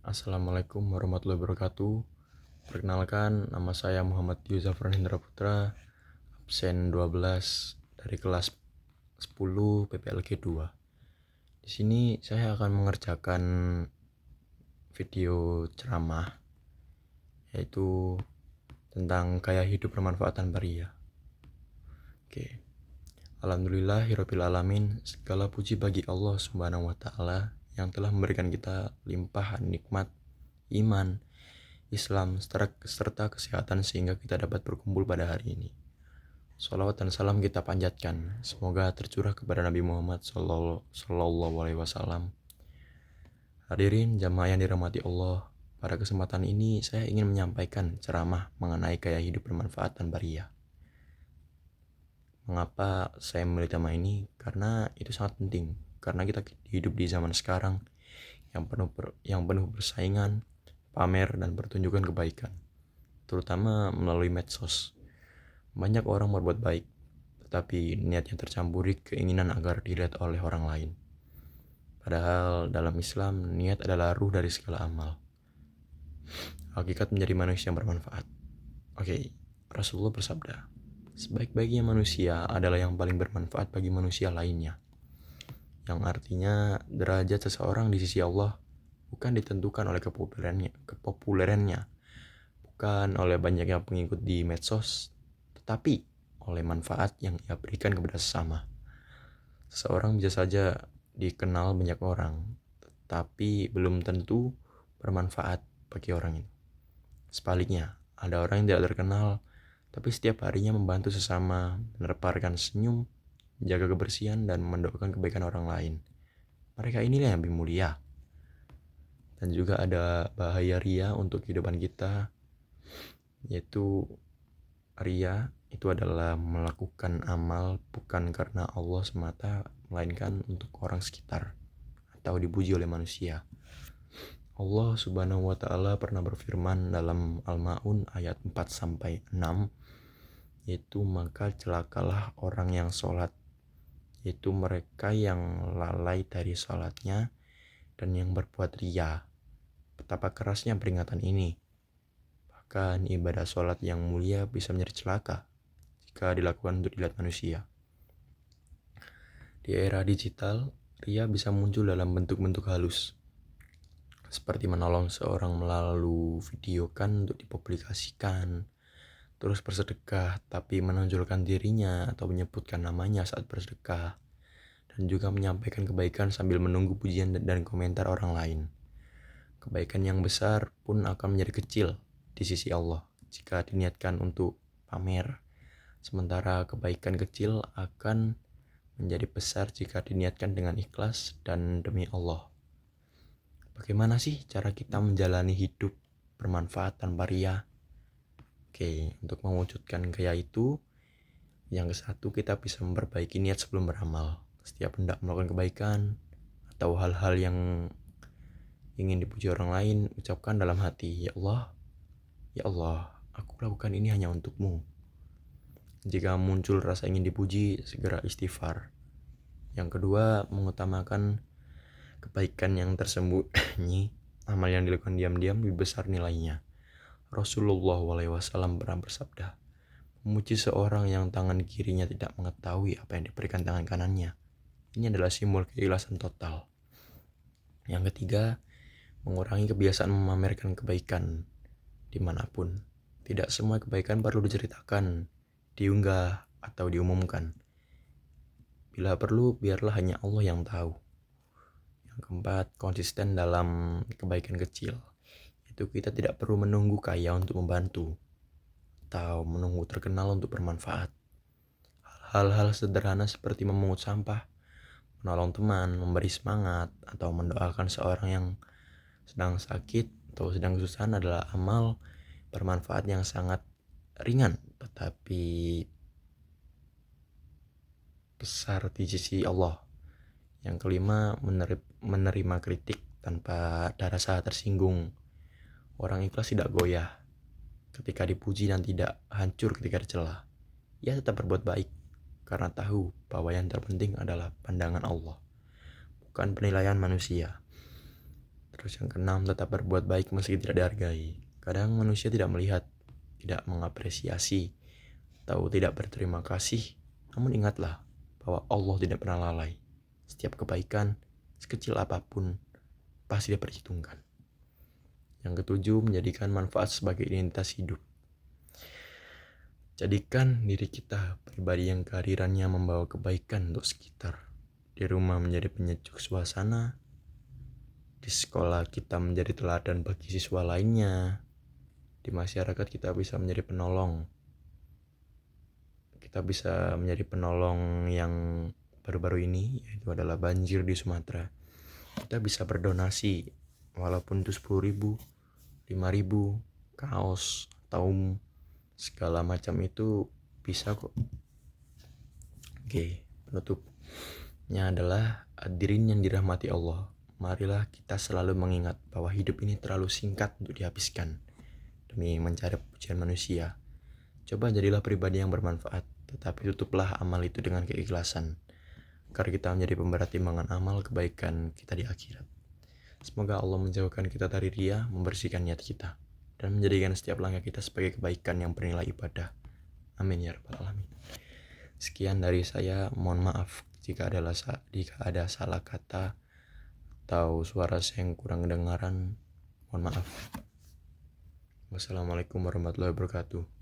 Assalamualaikum warahmatullahi wabarakatuh. Perkenalkan, nama saya Muhammad Yuzafran Hendra Putra, absen 12 dari kelas 10 PPLG 2. Di sini saya akan mengerjakan video ceramah, yaitu tentang gaya hidup bermanfaat tanpa ria. Oke. Alhamdulillahirabbil alamin, segala puji bagi Allah Subhanahu wa taala yang telah memberikan kita limpahan nikmat iman, Islam, serta kesehatan sehingga kita dapat berkumpul pada hari ini. Salawat dan salam kita panjatkan, semoga tercurah kepada Nabi Muhammad Sallallahu Alaihi Wasallam. Hadirin jamaah yang dirahmati Allah, pada kesempatan ini saya ingin menyampaikan ceramah mengenai gaya hidup bermanfaat tanpa ria. Mengapa saya memilih tema ini? Karena itu sangat penting. Karena kita hidup di zaman sekarang yang penuh persaingan, pamer dan pertunjukan kebaikan, terutama melalui medsos. Banyak orang berbuat baik, tetapi niatnya tercampuri keinginan agar dilihat oleh orang lain. Padahal dalam Islam, niat adalah ruh dari segala amal. Hakikat menjadi manusia yang bermanfaat. Oke, Rasulullah bersabda, sebaik-baiknya manusia adalah yang paling bermanfaat bagi manusia lainnya. Yang artinya derajat seseorang di sisi Allah bukan ditentukan oleh kepopulerannya, bukan oleh banyaknya pengikut di medsos, tetapi oleh manfaat yang ia berikan kepada sesama. Seseorang bisa saja dikenal banyak orang, tapi belum tentu bermanfaat bagi orang itu. Sebaliknya, ada orang yang tidak terkenal, tapi setiap harinya membantu sesama, menebarkan senyum, menjaga kebersihan, dan mendoakan kebaikan orang lain. Mereka inilah yang lebih mulia. Dan juga ada bahaya ria untuk kehidupan kita, yaitu ria itu adalah melakukan amal bukan karena Allah semata, melainkan untuk orang sekitar atau dipuji oleh manusia. Allah Subhanahu wa taala pernah berfirman dalam Al-Maun ayat 4-6, yaitu maka celakalah orang yang sholat, yaitu mereka yang lalai dari sholatnya dan yang berbuat ria. Betapa kerasnya peringatan ini. Bahkan ibadah sholat yang mulia bisa menjadi celaka jika dilakukan untuk dilihat manusia. Di era digital, ria bisa muncul dalam bentuk-bentuk halus, seperti menolong seorang melalui videokan untuk dipublikasikan, terus bersedekah tapi menonjolkan dirinya atau menyebutkan namanya saat bersedekah, dan juga menyampaikan kebaikan sambil menunggu pujian dan komentar orang lain. Kebaikan yang besar pun akan menjadi kecil di sisi Allah jika diniatkan untuk pamer, sementara kebaikan kecil akan menjadi besar jika diniatkan dengan ikhlas dan demi Allah. Bagaimana sih cara kita menjalani hidup bermanfaat tanpa ria? Oke, untuk mewujudkan gaya itu, yang ke-1 kita bisa memperbaiki niat sebelum beramal. Setiap hendak melakukan kebaikan atau hal-hal yang ingin dipuji orang lain, ucapkan dalam hati, ya Allah, aku lakukan ini hanya untukmu. Jika muncul rasa ingin dipuji, segera istighfar. Yang kedua, mengutamakan kebaikan yang tersembunyi. Amal yang dilakukan diam-diam lebih besar nilainya. Rasulullah SAW pernah bersabda, memuji seorang yang tangan kirinya tidak mengetahui apa yang diberikan tangan kanannya, ini adalah simbol keikhlasan total. Yang ketiga, mengurangi kebiasaan memamerkan kebaikan dimanapun. Tidak semua kebaikan perlu diceritakan, diunggah, atau diumumkan. Bila perlu, biarlah hanya Allah yang tahu. Yang keempat, konsisten dalam kebaikan kecil. Itu kita tidak perlu menunggu kaya untuk membantu, atau menunggu terkenal untuk bermanfaat. Hal-hal sederhana seperti memungut sampah, menolong teman, memberi semangat, atau mendoakan seorang yang sedang sakit atau sedang kesusahan adalah amal bermanfaat yang sangat ringan, tetapi besar di sisi Allah. Yang kelima, menerima kritik tanpa ada rasa tersinggung. Orang ikhlas tidak goyah ketika dipuji dan tidak hancur ketika dicela. Ia tetap berbuat baik karena tahu bahwa yang terpenting adalah pandangan Allah, bukan penilaian manusia. Terus yang keenam, tetap berbuat baik meski tidak dihargai. Kadang manusia tidak melihat, tidak mengapresiasi, atau tidak berterima kasih. Namun ingatlah bahwa Allah tidak pernah lalai. Setiap kebaikan, sekecil apapun, pasti diperhitungkan. Yang ketujuh, menjadikan manfaat sebagai identitas hidup. Jadikan diri kita pribadi yang kehadirannya membawa kebaikan untuk sekitar. Di rumah menjadi penyejuk suasana, di sekolah kita menjadi teladan bagi siswa lainnya, di masyarakat kita bisa menjadi penolong. Kita bisa menjadi penolong yang baru-baru ini, yaitu adalah banjir di Sumatera. Kita bisa berdonasi, walaupun itu 10.000, 5.000, kaos, taum, segala macam itu bisa kok. Oke, penutupnya adalah hadirin yang dirahmati Allah. Marilah kita selalu mengingat bahwa hidup ini terlalu singkat untuk dihabiskan demi mencari pujian manusia. Coba jadilah pribadi yang bermanfaat, tetapi tutuplah amal itu dengan keikhlasan, agar kita menjadi pemberat timbangan amal kebaikan kita di akhirat. Semoga Allah menjauhkan kita dari riya, membersihkan niat kita, dan menjadikan setiap langkah kita sebagai kebaikan yang bernilai ibadah. Amin ya rabbal alamin. Sekian dari saya, mohon maaf jika ada salah kata atau suara saya yang kurang kedengaran. Mohon maaf. Wassalamualaikum warahmatullahi wabarakatuh.